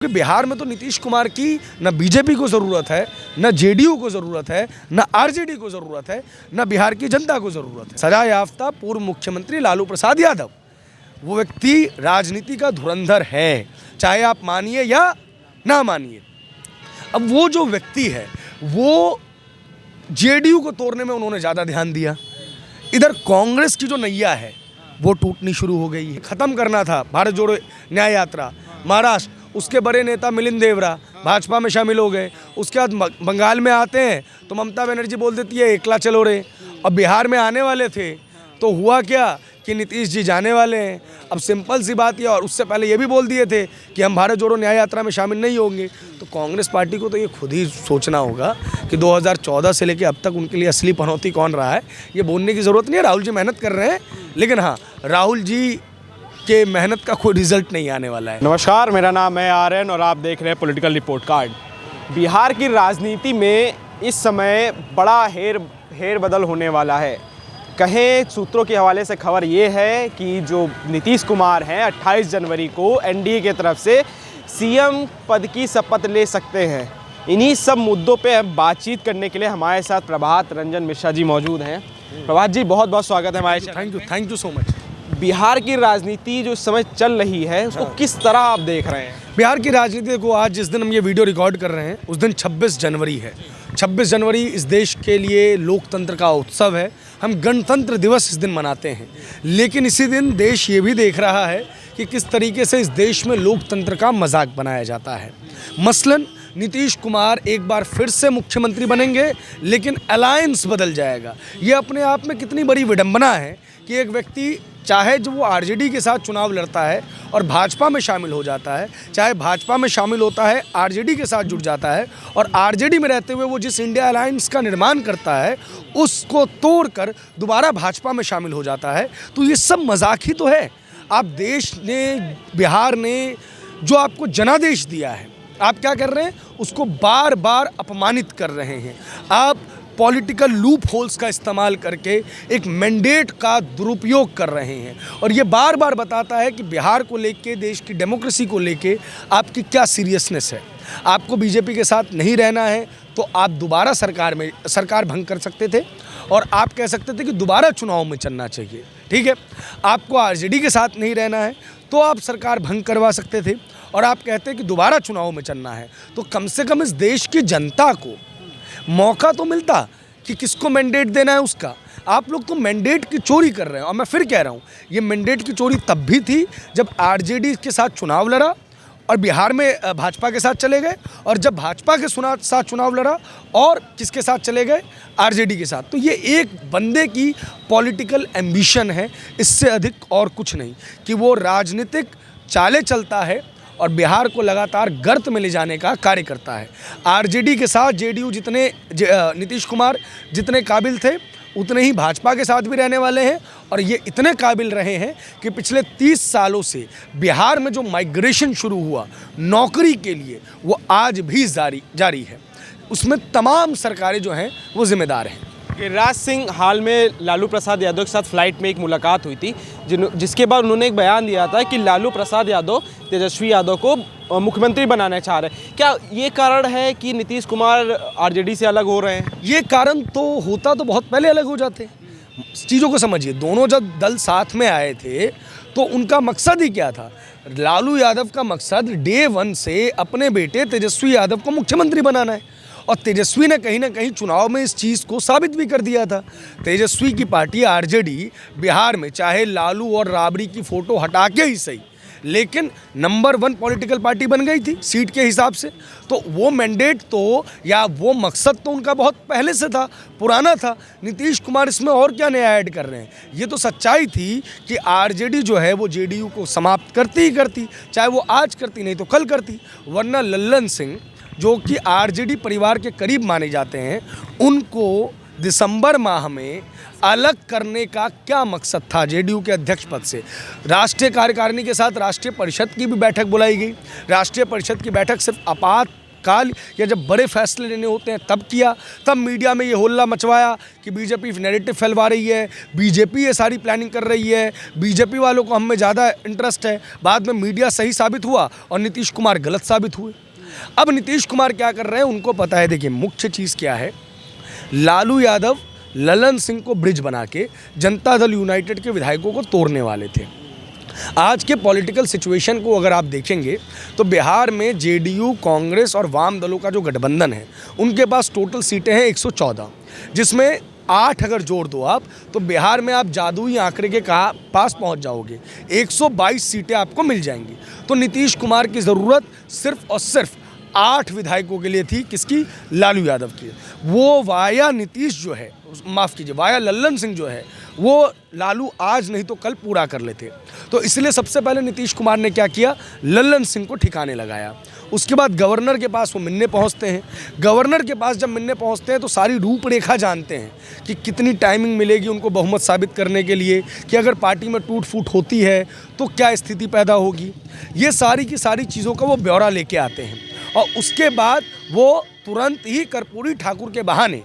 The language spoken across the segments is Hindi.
कि बिहार में तो नीतीश कुमार की न बीजेपी को ज़रूरत है, न जेडीयू को ज़रूरत है, न आरजेडी को ज़रूरत है, न बिहार की जनता को ज़रूरत है। सजा याफ्ता पूर्व मुख्यमंत्री लालू प्रसाद यादव वो व्यक्ति राजनीति का धुरंधर है, चाहे आप मानिए या ना मानिए। अब वो जो व्यक्ति है वो जेडीयू को तोड़ने में उन्होंने ज़्यादा ध्यान दिया। इधर कांग्रेस की जो नैया है वो टूटनी शुरू हो गई है। ख़त्म करना था भारत जोड़ो न्याय यात्रा। महाराष्ट्र उसके बड़े नेता मिलिंद देवरा भाजपा में शामिल हो गए। उसके बाद बंगाल में आते हैं तो ममता बनर्जी बोल देती है एकला चलो रे। अब बिहार में आने वाले थे तो हुआ क्या कि नीतीश जी जाने वाले हैं। अब सिंपल सी बात है, और उससे पहले ये भी बोल दिए थे कि हम भारत जोड़ो न्याय यात्रा में शामिल नहीं होंगे। तो कांग्रेस पार्टी को तो ये खुद ही सोचना होगा कि 2014 से लेकर अब तक उनके लिए असली पनौती कौन रहा है। ये बोलने की ज़रूरत नहीं है, राहुल जी मेहनत कर रहे हैं, लेकिन हाँ राहुल जी के मेहनत का कोई रिजल्ट नहीं आने वाला है। नमस्कार, मेरा नाम है आर्यन और आप देख रहे हैं पॉलिटिकल रिपोर्ट कार्ड। बिहार की राजनीति में इस समय बड़ा हेर बदल होने वाला है। कहें सूत्रों के हवाले से खबर ये है कि जो नीतीश कुमार हैं 28 जनवरी को एनडीए की तरफ से सीएम पद की शपथ ले सकते हैं। इन्हीं सब मुद्दों पे हम बातचीत करने के लिए हमारे साथ प्रभात रंजन मिश्रा जी मौजूद हैं। प्रभात जी, बहुत बहुत स्वागत है हमारे। Thank you so much. Bihar की राजनीति जो समय चल रही है उसको किस तरह आप देख रहे हैं? बिहार की राजनीति को आज जिस दिन हम ये वीडियो रिकॉर्ड कर रहे हैं उस दिन 26 जनवरी है। 26 जनवरी इस देश के लिए लोकतंत्र का उत्सव है। हम गणतंत्र दिवस इस दिन मनाते हैं, लेकिन इसी दिन देश ये भी देख रहा है कि किस तरीके से इस देश में लोकतंत्र का मजाक बनाया जाता है। मसलन नीतीश कुमार एक बार फिर से मुख्यमंत्री बनेंगे, लेकिन अलायंस बदल जाएगा। ये अपने आप में कितनी बड़ी विडंबना है कि एक व्यक्ति चाहे जो वो आरजेडी के साथ चुनाव लड़ता है और भाजपा में शामिल हो जाता है, चाहे भाजपा में शामिल होता है आरजेडी के साथ जुड़ जाता है, और आरजेडी में रहते हुए वो जिस इंडिया अलायंस का निर्माण करता है उसको तोड़कर दोबारा भाजपा में शामिल हो जाता है। तो ये सब मजाक ही तो है। आप देश ने, बिहार ने जो आपको जनादेश दिया है, आप क्या कर रहे हैं? उसको बार बार अपमानित कर रहे हैं। आप पॉलिटिकल लूप होल्स का इस्तेमाल करके एक मैंडेट का दुरुपयोग कर रहे हैं, और ये बार बार बताता है कि बिहार को लेके, देश की डेमोक्रेसी को लेके आपकी क्या सीरियसनेस है। आपको बीजेपी के साथ नहीं रहना है तो आप दोबारा सरकार भंग कर सकते थे, और आप कह सकते थे कि दोबारा चुनाव में चलना चाहिए, ठीक है। आपको आरजेडी के साथ नहीं रहना है तो आप सरकार भंग करवा सकते थे, और आप कहते हैं कि दोबारा चुनाव में चलना है। तो कम से कम इस देश की जनता को मौका तो मिलता कि किसको मैंडेट देना है उसका। आप लोग तो मैंडेट की चोरी कर रहे हैं। और मैं फिर कह रहा हूँ, ये मैंडेट की चोरी तब भी थी जब आरजेडी के साथ चुनाव लड़ा और बिहार में भाजपा के साथ चले गए, और जब भाजपा के साथ चुनाव लड़ा और किसके साथ चले गए? आरजेडी के साथ। तो ये एक बंदे की पॉलिटिकल एम्बिशन है, इससे अधिक और कुछ नहीं, कि वो राजनीतिक चालें चलता है और बिहार को लगातार गर्त में ले जाने का कार्य करता है। आरजेडी के साथ जेडीयू नीतीश कुमार जितने काबिल थे उतने ही भाजपा के साथ भी रहने वाले हैं, और ये इतने काबिल रहे हैं कि पिछले 30 सालों से बिहार में जो माइग्रेशन शुरू हुआ नौकरी के लिए वो आज भी जारी है। उसमें तमाम सरकारें जो हैं वो जिम्मेदार हैं। गिरिराज सिंह हाल में लालू प्रसाद यादव के साथ फ्लाइट में एक मुलाकात हुई थी, जिसके बाद उन्होंने एक बयान दिया था कि लालू प्रसाद यादव तेजस्वी यादव को मुख्यमंत्री बनाना चाह रहे हैं। क्या ये कारण है कि नीतीश कुमार आरजेडी से अलग हो रहे हैं? ये कारण तो होता तो बहुत पहले अलग हो जाते। चीज़ों को समझिए, दोनों जब दल साथ में आए थे तो उनका मकसद ही क्या था? लालू यादव का मकसद डे 1 से अपने बेटे तेजस्वी यादव को मुख्यमंत्री बनाना है, और तेजस्वी ने कहीं ना कहीं चुनाव में इस चीज़ को साबित भी कर दिया था। तेजस्वी की पार्टी आरजेडी बिहार में चाहे लालू और राबड़ी की फ़ोटो हटा के ही सही, लेकिन नंबर 1 पॉलिटिकल पार्टी बन गई थी सीट के हिसाब से। तो वो मैंडेट तो, या वो मकसद तो उनका बहुत पहले से था, पुराना था। नीतीश कुमार इसमें और क्या नया ऐड कर रहे हैं? ये तो सच्चाई थी कि आरजेडी जो है वो जेडीयू को समाप्त करती ही करती, चाहे वो आज करती नहीं तो कल करती। वरना लल्लन सिंह जो कि आरजेडी परिवार के करीब माने जाते हैं, उनको दिसंबर माह में अलग करने का क्या मकसद था जेडीयू के अध्यक्ष पद से? राष्ट्रीय कार्यकारिणी के साथ राष्ट्रीय परिषद की भी बैठक बुलाई गई। राष्ट्रीय परिषद की बैठक सिर्फ आपात काल या जब बड़े फैसले लेने होते हैं तब किया। तब मीडिया में ये होल्ला मचवाया कि बीजेपी नैरेटिव फैलवा रही है, बीजेपी ये सारी प्लानिंग कर रही है, बीजेपी वालों को हम में ज़्यादा इंटरेस्ट है। बाद में मीडिया सही साबित हुआ और नीतीश कुमार गलत साबित हुए। अब नीतीश कुमार क्या कर रहे हैं उनको पता है। देखिए मुख्य चीज़ क्या है, लालू यादव ललन सिंह को ब्रिज बना के जनता दल यूनाइटेड के विधायकों को तोड़ने वाले थे। आज के पॉलिटिकल सिचुएशन को अगर आप देखेंगे तो बिहार में जेडीयू, कांग्रेस और वाम दलों का जो गठबंधन है उनके पास टोटल सीटें हैं 114, जिसमें 8 अगर जोड़ दो आप तो बिहार में आप जादुई आंकड़े के पास पहुंच जाओगे, 122 सीटें आपको मिल जाएंगी। तो नीतीश कुमार की ज़रूरत सिर्फ और सिर्फ 8 विधायकों के लिए थी। किसकी? लालू यादव की। वो वाया नीतीश जो है, माफ़ कीजिए, वाया लल्लन सिंह जो है वो लालू आज नहीं तो कल पूरा कर लेते। तो इसलिए सबसे पहले नीतीश कुमार ने क्या किया, लल्लन सिंह को ठिकाने लगाया। उसके बाद गवर्नर के पास वो मिलने पहुंचते हैं। गवर्नर के पास जब मिलने पहुंचते हैं तो सारी रूपरेखा जानते हैं कि कितनी टाइमिंग मिलेगी उनको बहुमत साबित करने के लिए, कि अगर पार्टी में टूट फूट होती है तो क्या स्थिति पैदा होगी। ये सारी की सारी चीज़ों का वो ब्यौरा लेके आते हैं और उसके बाद वो तुरंत ही कर्पूरी ठाकुर के बहाने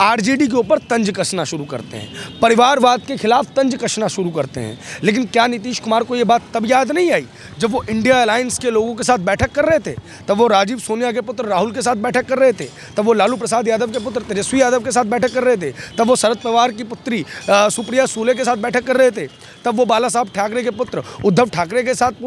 आरजेडी के ऊपर तंज कसना शुरू करते हैं, परिवारवाद के खिलाफ तंज कसना शुरू करते हैं। लेकिन क्या नीतीश कुमार को ये बात तब याद नहीं आई जब वो इंडिया अलायंस के लोगों के साथ बैठक कर रहे थे? तब वो राजीव सोनिया के पुत्र राहुल के साथ बैठक कर रहे थे, तब वो लालू प्रसाद यादव के पुत्र तेजस्वी यादव के साथ बैठक कर रहे थे, तब वो शरद पवार की पुत्री सुप्रिया सूले के साथ बैठक कर रहे थे, तब वो बाला साहब ठाकरे के पुत्र उद्धव ठाकरे के साथ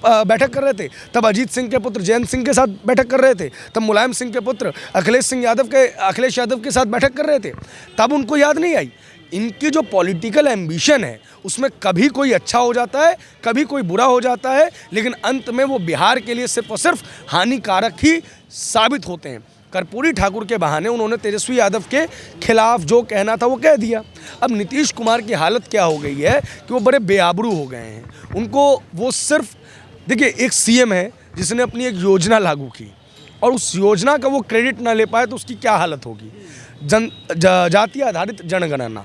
बैठक कर रहे थे, तब अजीत सिंह के पुत्र जयंत सिंह के साथ बैठक कर रहे थे, तब मुलायम सिंह के पुत्र अखिलेश यादव के साथ बैठक कर रहे थे। तब उनको याद नहीं आई। इनकी जो पॉलिटिकल एम्बिशन है उसमें कभी कोई अच्छा हो जाता है, कभी कोई बुरा हो जाता है, लेकिन अंत में वो बिहार के लिए सिर्फ और सिर्फ हानिकारक ही साबित होते हैं। कर्पूरी ठाकुर के बहाने उन्होंने तेजस्वी यादव के खिलाफ जो कहना था वो कह दिया। अब नीतीश कुमार की हालत क्या हो गई है कि वो बड़े बेआबरू हो गए हैं। उनको वो सिर्फ, देखिए, एक सीएम है जिसने अपनी एक योजना लागू की और उस योजना का वो क्रेडिट ना ले पाए तो उसकी क्या हालत होगी। जाति आधारित जनगणना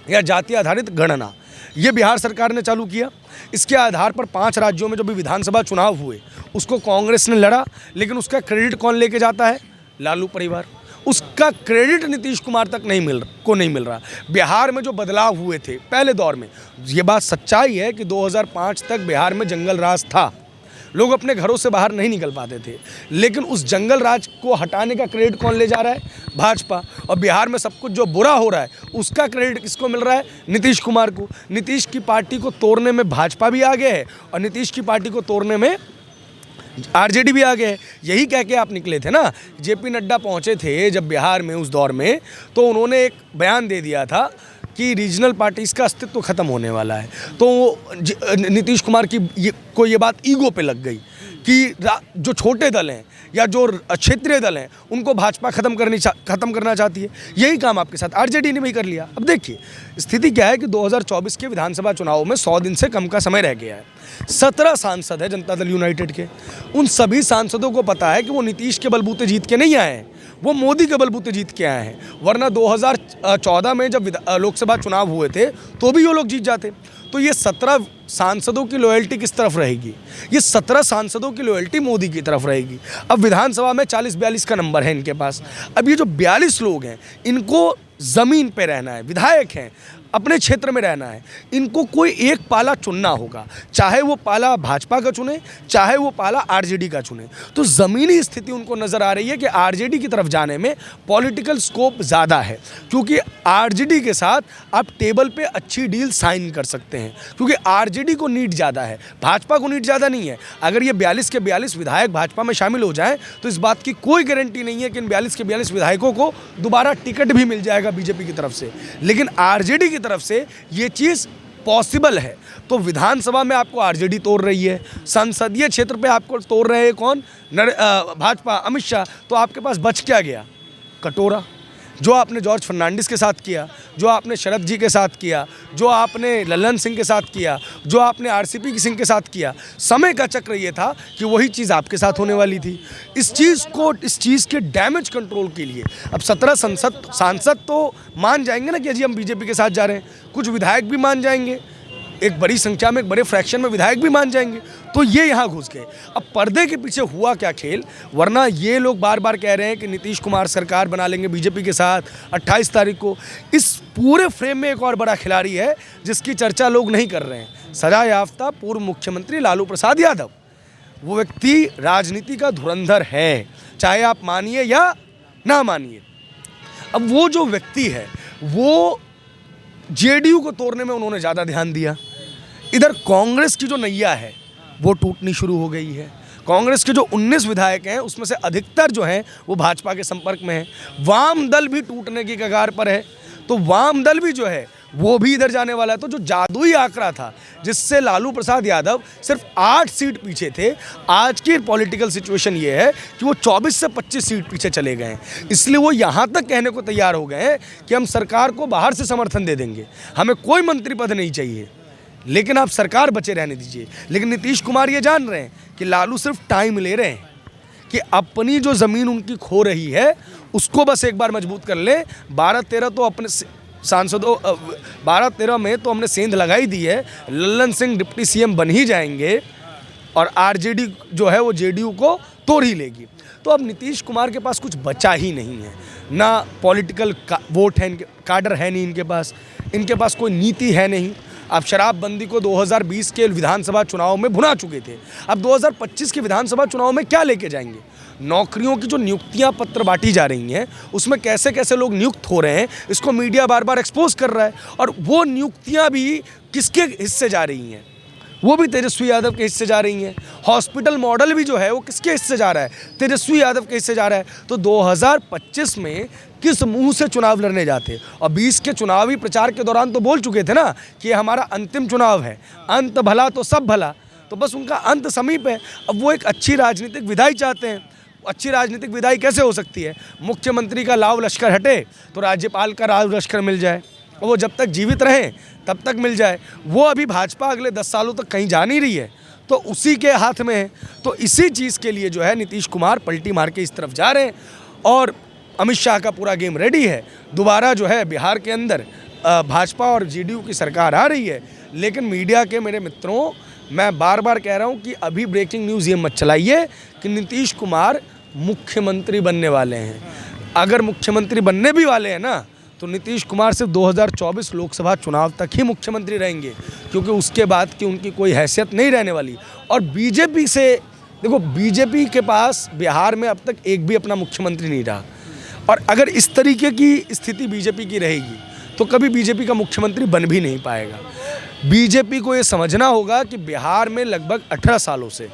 या जाति आधारित गणना ये बिहार सरकार ने चालू किया। इसके आधार पर 5 राज्यों में जो भी विधानसभा चुनाव हुए उसको कांग्रेस ने लड़ा, लेकिन उसका क्रेडिट कौन लेके जाता है? लालू परिवार। उसका क्रेडिट नीतीश कुमार तक नहीं मिल रहा। बिहार में जो बदलाव हुए थे पहले दौर में, ये बात सच्चाई है कि 2005 तक बिहार में जंगल राज था, लोग अपने घरों से बाहर नहीं निकल पाते थे, लेकिन उस जंगल राज को हटाने का क्रेडिट कौन ले जा रहा है? भाजपा। और बिहार में सब कुछ जो बुरा हो रहा है उसका क्रेडिट किसको मिल रहा है? नीतीश कुमार को। नीतीश की पार्टी को तोड़ने में भाजपा भी आगे है और नीतीश की पार्टी को तोड़ने में आरजेडी भी आगे है। यही कह के आप निकले थे ना, जेपी नड्डा पहुंचे थे जब बिहार में उस दौर में, तो उन्होंने एक बयान दे दिया था कि रीजनल पार्टीज़ का अस्तित्व खत्म होने वाला है। तो नीतीश कुमार की को ये बात ईगो पे लग गई कि जो छोटे दल हैं या जो क्षेत्रीय दल हैं उनको भाजपा खत्म करना चाहती है। यही काम आपके साथ आरजेडी ने भी कर लिया। अब देखिए स्थिति क्या है कि 2024 के विधानसभा चुनाव में 100 दिन से कम का समय रह गया है। 17 सांसद है जनता दल यूनाइटेड के। उन सभी सांसदों को पता है कि वो नीतीश के बलबूते जीत के नहीं आए हैं, वो मोदी के बलबूते जीत के आए हैं। वरना 2014 में जब लोकसभा चुनाव हुए थे तो भी वो लोग जीत जाते। तो ये 17 सांसदों की लॉयल्टी किस तरफ रहेगी? ये 17 सांसदों की लॉयल्टी मोदी की तरफ रहेगी। अब विधानसभा में 40-42 का नंबर है इनके पास। अब ये जो 42 लोग हैं इनको ज़मीन पे रहना है, विधायक हैं, अपने क्षेत्र में रहना है, इनको कोई एक पाला चुनना होगा, चाहे वो पाला भाजपा का चुने, चाहे वो पाला आरजेडी का चुने। तो ज़मीनी स्थिति उनको नज़र आ रही है कि आरजेडी की तरफ जाने में पॉलिटिकल स्कोप ज़्यादा है, क्योंकि आरजेडी के साथ आप टेबल पे अच्छी डील साइन कर सकते हैं, क्योंकि आरजेडी को नीड ज़्यादा है, भाजपा को नीड ज़्यादा नहीं है। अगर ये 42 के 42 विधायक भाजपा में शामिल हो जाएँ तो इस बात की कोई गारंटी नहीं है कि इन 42 के 42 विधायकों को दोबारा टिकट भी मिल जाएगा बीजेपी की तरफ से। लेकिन आरजेडी की तरफ से ये चीज़ पॉसिबल है। तो विधानसभा में आपको आरजेडी तोड़ रही है, संसदीय क्षेत्र पे आपको तोड़ रहे हैं कौन? भाजपा, अमित शाह। तो आपके पास बच क्या गया? कटोरा। जो आपने जॉर्ज फर्नांडिस के साथ किया, जो आपने शरद जी के साथ किया, जो आपने लल्लन सिंह के साथ किया, जो आपने आरसीपी सिंह के साथ किया, समय का चक्र ये था कि वही चीज़ आपके साथ होने वाली थी। इस चीज़ के डैमेज कंट्रोल के लिए अब 17 सांसद तो मान जाएंगे ना कि जी हम बीजेपी के साथ जा रहे हैं, कुछ विधायक भी मान जाएंगे, एक बड़ी संख्या में, एक बड़े फ्रैक्शन में विधायक भी मान जाएंगे। तो ये यहाँ घुस गए। अब पर्दे के पीछे हुआ क्या खेल, वरना ये लोग बार बार कह रहे हैं कि नीतीश कुमार सरकार बना लेंगे बीजेपी के साथ 28 तारीख को। इस पूरे फ्रेम में एक और बड़ा खिलाड़ी है जिसकी चर्चा लोग नहीं कर रहे हैं, सजा याफ्ता पूर्व मुख्यमंत्री लालू प्रसाद यादव। वो व्यक्ति राजनीति का धुरंधर है, चाहे आप मानिए या ना मानिए। अब वो जो व्यक्ति है वो जेडीयू को तोड़ने में उन्होंने ज़्यादा ध्यान दिया। इधर कांग्रेस की जो नैया है वो टूटनी शुरू हो गई है। कांग्रेस के जो 19 विधायक हैं उसमें से अधिकतर जो हैं वो भाजपा के संपर्क में हैं। वाम दल भी टूटने की कगार पर है, तो वाम दल भी जो है वो भी इधर जाने वाला है। तो जो जादुई आंकड़ा था जिससे लालू प्रसाद यादव सिर्फ 8 सीट पीछे थे, आज की पॉलिटिकल सिचुएशन ये है कि वो 24 से 25 सीट पीछे चले गए हैं। इसलिए वो यहाँ तक कहने को तैयार हो गए हैं कि हम सरकार को बाहर से समर्थन दे देंगे, हमें कोई मंत्री पद नहीं चाहिए, लेकिन आप सरकार बचे रहने दीजिए। लेकिन नीतीश कुमार ये जान रहे हैं कि लालू सिर्फ टाइम ले रहे हैं कि अपनी जो ज़मीन उनकी खो रही है उसको बस एक बार मजबूत कर ले। 12-13 तो अपने सांसदों 12-13 में तो हमने सेंध लगाई दी है, लल्लन सिंह डिप्टी सीएम बन ही जाएंगे और आरजेडी जो है वो जेडीयू को तोड़ ही लेगी। तो अब नीतीश कुमार के पास कुछ बचा ही नहीं है, ना पॉलिटिकल वोट है, काडर है नहीं इनके पास कोई नीति है नहीं। अब शराबबंदी को 2020 के विधानसभा चुनाव में भुना चुके थे, अब 2025 के विधानसभा चुनाव में क्या लेके जाएंगे? नौकरियों की जो नियुक्तियां पत्र बांटी जा रही हैं उसमें कैसे कैसे लोग नियुक्त हो रहे हैं, इसको मीडिया बार बार एक्सपोज कर रहा है। और वो नियुक्तियां भी किसके हिस्से जा रही हैं? वो भी तेजस्वी यादव के हिस्से जा रही हैं। हॉस्पिटल मॉडल भी जो है वो किसके हिस्से जा रहा है? तेजस्वी यादव के हिस्से जा रहा है। तो 2025 में किस मुंह से चुनाव लड़ने जाते? और 20 के चुनावी प्रचार के दौरान तो बोल चुके थे ना कि हमारा अंतिम चुनाव है, अंत भला तो सब भला। तो बस उनका अंत समीप है। अब वो एक अच्छी राजनीतिक विदाई चाहते हैं। अच्छी राजनीतिक विदाई कैसे हो सकती है? मुख्यमंत्री का लाव लश्कर हटे तो राज्यपाल का राव लश्कर मिल जाए, और वो जब तक जीवित रहें तब तक मिल जाए। वो अभी भाजपा अगले 10 सालों तक कहीं जा नहीं रही है, तो उसी के हाथ में है। तो इसी चीज़ के लिए जो है नीतीश कुमार पलटी मार के इस तरफ जा रहे हैं और अमित शाह का पूरा गेम रेडी है। दोबारा जो है बिहार के अंदर भाजपा और जेडीयू की सरकार आ रही है। लेकिन मीडिया के मेरे मित्रों, मैं बार बार कह रहा हूँ कि अभी ब्रेकिंग न्यूज़ ये मत चलाइए कि नीतीश कुमार मुख्यमंत्री बनने वाले हैं। अगर मुख्यमंत्री बनने भी वाले हैं ना, तो नीतीश कुमार सिर्फ 2024 लोकसभा चुनाव तक ही मुख्यमंत्री रहेंगे, क्योंकि उसके बाद की उनकी कोई हैसियत नहीं रहने वाली। और बीजेपी से देखो, बीजेपी के पास बिहार में अब तक एक भी अपना मुख्यमंत्री नहीं रहा, और अगर इस तरीके की स्थिति बीजेपी की रहेगी तो कभी बीजेपी का मुख्यमंत्री बन भी नहीं पाएगा। बीजेपी को ये समझना होगा कि बिहार में लगभग 18 सालों से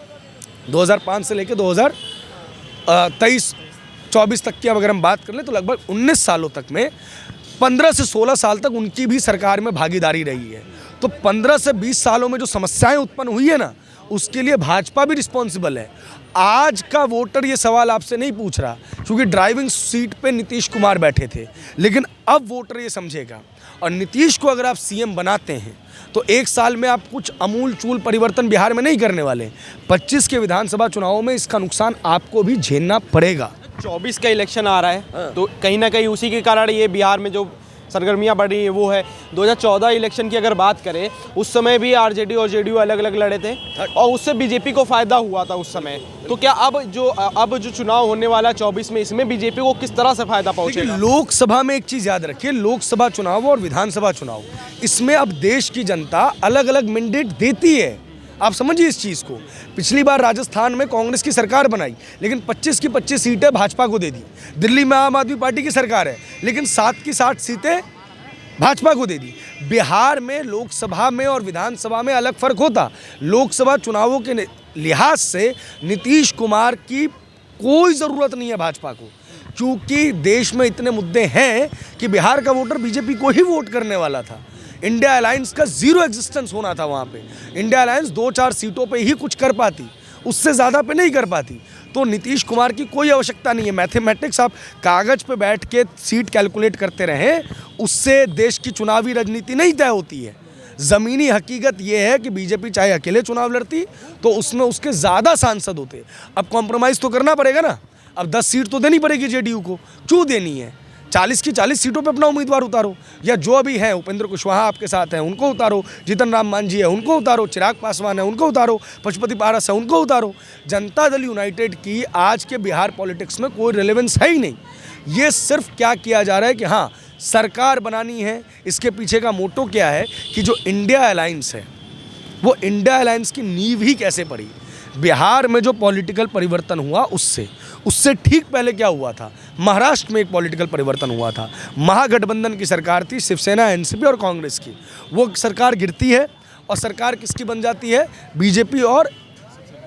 2005 से लेकर 2023-24 तक की अगर हम बात कर लें तो लगभग 19 सालों तक में 15 से 16 साल तक उनकी भी सरकार में भागीदारी रही है। तो 15 से 20 सालों में जो समस्याएं उत्पन्न हुई है ना, उसके लिए भाजपा भी रिस्पॉन्सिबल है। आज का वोटर ये सवाल आपसे नहीं पूछ रहा, क्योंकि ड्राइविंग सीट पे नीतीश कुमार बैठे थे, लेकिन अब वोटर ये समझेगा। और नीतीश को अगर आप सीएम बनाते हैं तो 1 साल में आप कुछ अमूल चूल परिवर्तन बिहार में नहीं करने वाले। 25 के विधानसभा चुनावों में इसका नुकसान आपको भी झेलना पड़ेगा। 24 का इलेक्शन आ रहा है, तो कहीं ना कहीं उसी के कारण ये बिहार में जो सरगर्मियां बढ़ रही हैं वो है। 2014 इलेक्शन की अगर बात करें, उस समय भी आरजेडी और जेडीयू अलग अलग लड़े थे और उससे बीजेपी को फ़ायदा हुआ था उस समय। तो क्या अब जो चुनाव होने वाला 24 में, इसमें बीजेपी को किस तरह से फ़ायदा पहुंचेगा? लोकसभा में एक चीज़ याद रखिए, लोकसभा चुनाव और विधानसभा चुनाव, इसमें अब देश की जनता अलग अलग मैंडेट देती है। आप समझिए इस चीज़ को। पिछली बार राजस्थान में कांग्रेस की सरकार बनाई, लेकिन 25 की 25 सीटें भाजपा को दे दी। दिल्ली में आम आदमी पार्टी की सरकार है, लेकिन 7 की 60 सीटें भाजपा को दे दी। बिहार में लोकसभा में और विधानसभा में अलग फ़र्क होता। लोकसभा चुनावों के लिहाज से नीतीश कुमार की कोई ज़रूरत नहीं है भाजपा को, क्योंकि देश में इतने मुद्दे हैं कि बिहार का वोटर बीजेपी को ही वोट करने वाला था। इंडिया अलायंस का ज़ीरो एग्जिस्टेंस होना था वहाँ पे। इंडिया अलायंस 2-4 सीटों पे ही कुछ कर पाती, उससे ज़्यादा पे नहीं कर पाती। तो नीतीश कुमार की कोई आवश्यकता नहीं है। मैथमेटिक्स आप कागज़ पे बैठ के सीट कैलकुलेट करते रहें, उससे देश की चुनावी राजनीति नहीं तय होती है। ज़मीनी हकीकत ये है कि बीजेपी चाहे अकेले चुनाव लड़ती तो उसमें उसके ज़्यादा सांसद होते। अब कॉम्प्रोमाइज़ तो करना पड़ेगा ना। अब 10 सीट तो देनी पड़ेगी जेडीयू को। क्यों देनी है? 40 की 40 सीटों पे अपना उम्मीदवार उतारो, या जो अभी हैं उपेंद्र कुशवाहा आपके साथ हैं उनको उतारो, जीतन राम मांझी है उनको उतारो, चिराग पासवान है उनको उतारो, पशुपति पारस है उनको उतारो। जनता दल यूनाइटेड की आज के बिहार पॉलिटिक्स में कोई रिलेवेंस है ही नहीं। ये सिर्फ क्या किया जा रहा है कि हाँ सरकार बनानी है, इसके पीछे का मोटो क्या है कि जो इंडिया अलायंस है वो इंडिया अलायंस की नींव ही कैसे पड़ी। बिहार में जो पॉलिटिकल परिवर्तन हुआ उससे ठीक पहले क्या हुआ था, महाराष्ट्र में एक पॉलिटिकल परिवर्तन हुआ था। महागठबंधन की सरकार थी, शिवसेना, एनसीपी और कांग्रेस की। वो सरकार गिरती है और सरकार किसकी बन जाती है, बीजेपी और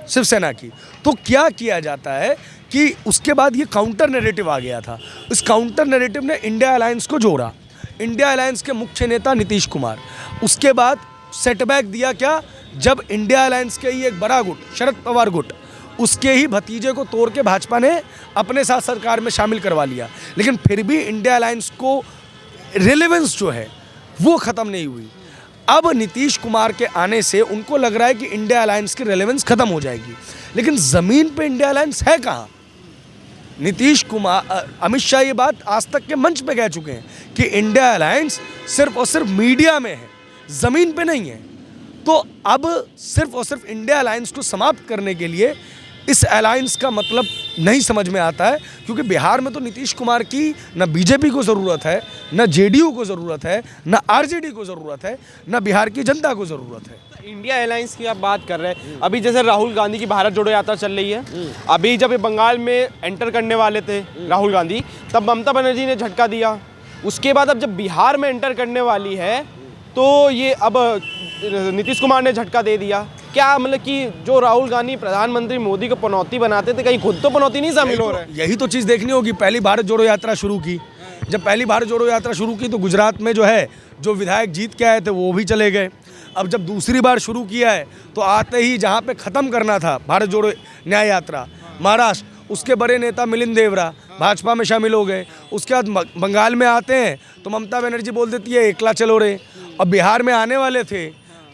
शिवसेना की। तो क्या किया जाता है कि उसके बाद ये काउंटर नैरेटिव आ गया था। इस काउंटर नैरेटिव ने इंडिया अलायंस को जोड़ा। इंडिया अलायंस के मुख्य नेता नीतीश कुमार, उसके बाद सेटबैक दिया क्या, जब इंडिया अलायंस के ही एक बड़ा गुट शरद पवार गुट, उसके ही भतीजे को तोड़ के भाजपा ने अपने साथ सरकार में शामिल करवा लिया। लेकिन फिर भी इंडिया अलायंस को रिलेवेंस जो है वो ख़त्म नहीं हुई। अब नीतीश कुमार के आने से उनको लग रहा है कि इंडिया अलायंस की रिलेवेंस ख़त्म हो जाएगी, लेकिन ज़मीन पे इंडिया अलायंस है कहाँ। नीतीश कुमार, अमित शाह ये बात आज तक के मंच पे कह चुके हैं कि इंडिया अलायंस सिर्फ और सिर्फ मीडिया में है, ज़मीन पे नहीं है। तो अब सिर्फ और सिर्फ इंडिया अलायंस को समाप्त करने के लिए इस अलायंस का मतलब नहीं समझ में आता है, क्योंकि बिहार में तो नीतीश कुमार की न बीजेपी को ज़रूरत है, न जेडीयू को ज़रूरत है, न आरजेडी को ज़रूरत है, न बिहार की जनता को ज़रूरत है। इंडिया अलायंस की आप बात कर रहे हैं, अभी जैसे राहुल गांधी की भारत जोड़ो यात्रा चल रही है, अभी जब ये बंगाल में एंटर करने वाले थे राहुल गांधी, तब ममता बनर्जी ने झटका दिया। उसके बाद अब जब बिहार में एंटर करने वाली है तो ये अब नीतीश कुमार ने झटका दे दिया। क्या मतलब कि जो राहुल गांधी प्रधानमंत्री मोदी को पनौती बनाते थे, कहीं खुद तो पनौती नहीं शामिल हो रहे हैं? यही तो चीज़ देखनी होगी। पहली भारत जोड़ो यात्रा शुरू की, जब पहली भारत जोड़ो यात्रा शुरू की तो गुजरात में जो है जो विधायक जीत के आए थे वो भी चले गए। अब जब दूसरी बार शुरू किया है तो आते ही जहाँ पे ख़त्म करना था भारत जोड़ो न्याय यात्रा महाराष्ट्र, उसके बड़े नेता मिलिंद देवरा भाजपा में शामिल हो गए। उसके बाद बंगाल में आते हैं तो ममता बनर्जी बोल देती है एकला चलो रे। अब बिहार में आने वाले थे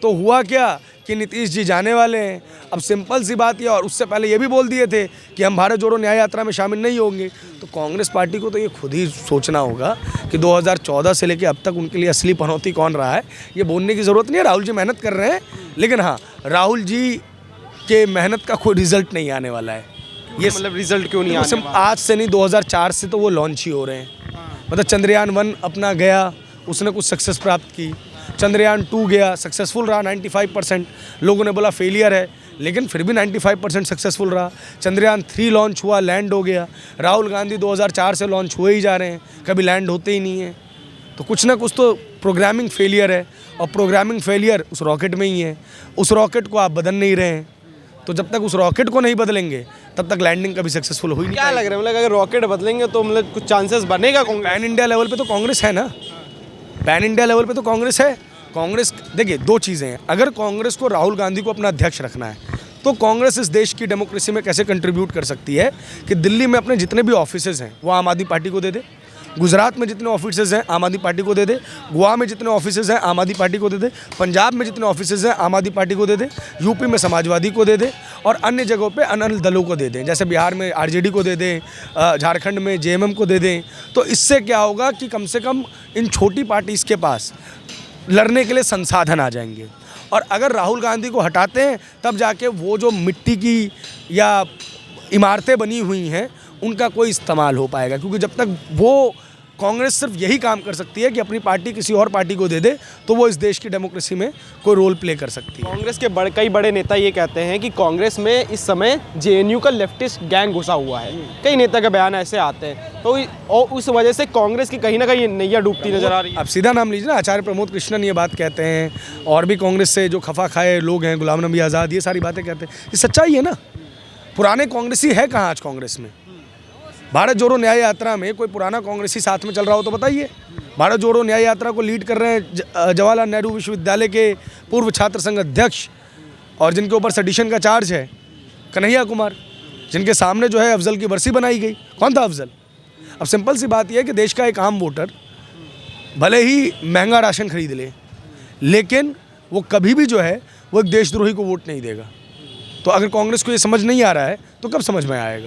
तो हुआ क्या कि नीतीश जी जाने वाले हैं। अब सिंपल सी बात ये, और उससे पहले ये भी बोल दिए थे कि हम भारत जोड़ो न्याय यात्रा में शामिल नहीं होंगे। तो कांग्रेस पार्टी को तो ये खुद ही सोचना होगा कि 2014 से लेकर अब तक उनके लिए असली पनौती कौन रहा है। ये बोलने की ज़रूरत नहीं है, राहुल जी मेहनत कर रहे हैं, लेकिन हाँ राहुल जी के मेहनत का कोई रिजल्ट नहीं आने वाला है। ये मतलब रिजल्ट क्यों नहीं आने वाला? आज से नहीं, 2004 से तो वो लॉन्च ही हो रहे हैं। मतलब चंद्रयान 1 अपना गया, उसने कुछ सक्सेस प्राप्त की। चंद्रयान 2 गया, सक्सेसफुल रहा 95%। लोगों ने बोला फेलियर है, लेकिन फिर भी 95% सक्सेसफुल रहा। चंद्रयान 3 लॉन्च हुआ, लैंड हो गया। राहुल गांधी 2004 से लॉन्च हुए ही जा रहे हैं, कभी लैंड होते ही नहीं है। तो कुछ ना कुछ तो प्रोग्रामिंग फेलियर है, और प्रोग्रामिंग फेलियर उस रॉकेट में ही है। उस रॉकेट को आप बदल नहीं रहे हैं, तो जब तक उस रॉकेट को नहीं बदलेंगे तब तक लैंडिंग कभी सक्सेसफुल हुई नहीं। क्या लग रहा है, मतलब अगर रॉकेट बदलेंगे तो मतलब कुछ चांसेस बनेगा? पैन इंडिया लेवल पे तो कांग्रेस है ना, पैन इंडिया लेवल पे तो कांग्रेस है। कांग्रेस, देखिए दो चीज़ें हैं। अगर कांग्रेस को राहुल गांधी को अपना अध्यक्ष रखना है तो कांग्रेस इस देश की डेमोक्रेसी में कैसे कंट्रीब्यूट कर सकती है कि दिल्ली में अपने जितने भी ऑफिसेज हैं वो आम आदमी पार्टी को दे दे, गुजरात में जितने ऑफिसेज हैं आम आदमी पार्टी को दे दे, गोवा में जितने ऑफिसेज हैं आम आदमी पार्टी को दे दे, पंजाब में जितने ऑफिसेज हैं आम आदमी पार्टी को दे दे, यूपी में समाजवादी को दे दे, और अन्य जगहों पे अन्य दलों को दे दें। जैसे बिहार में आरजेडी को दे दें, झारखंड में जेएमएम को दे दें। तो इससे क्या होगा कि कम से कम इन छोटी पार्टीज़ के पास लड़ने के लिए संसाधन आ जाएंगे। और अगर राहुल गांधी को हटाते हैं तब जाके वो जो मिट्टी की या इमारतें बनी हुई हैं उनका कोई इस्तेमाल हो पाएगा, क्योंकि जब तक वो कांग्रेस सिर्फ यही काम कर सकती है कि अपनी पार्टी किसी और पार्टी को दे दे तो वो इस देश की डेमोक्रेसी में कोई रोल प्ले कर सकती है। कांग्रेस के कई बड़े नेता ये कहते हैं कि कांग्रेस में इस समय जेएनयू का लेफ्टिस्ट गैंग घुसा हुआ है। कई नेता के बयान ऐसे आते हैं, तो और उस वजह से कांग्रेस की कहीं ना कहीं नैया डूबती नजर आ रही है। अब सीधा नाम लीजिए ना, आचार्य प्रमोद कृष्णन ये बात कहते हैं, और भी कांग्रेस से जो खफा खाए लोग हैं, गुलाम नबी आज़ाद, ये सारी बातें कहते हैं। ये सच्चाई है ना। पुराने कांग्रेसी है कहाँ आज कांग्रेस में? भारत जोड़ो न्याय यात्रा में कोई पुराना कांग्रेसी साथ में चल रहा हो तो बताइए। भारत जोड़ो न्याय यात्रा को लीड कर रहे हैं जवाहरलाल नेहरू विश्वविद्यालय के पूर्व छात्र संघ अध्यक्ष, और जिनके ऊपर सेडिशन का चार्ज है, कन्हैया कुमार, जिनके सामने जो है अफजल की बरसी बनाई गई। कौन था अफजल? अब सिंपल सी बात यह है कि देश का एक आम वोटर भले ही महंगा राशन खरीद ले, लेकिन वो कभी भी जो है वो एक देशद्रोही को वोट नहीं देगा। तो अगर कांग्रेस को ये समझ नहीं आ रहा है तो कब समझ में आएगा?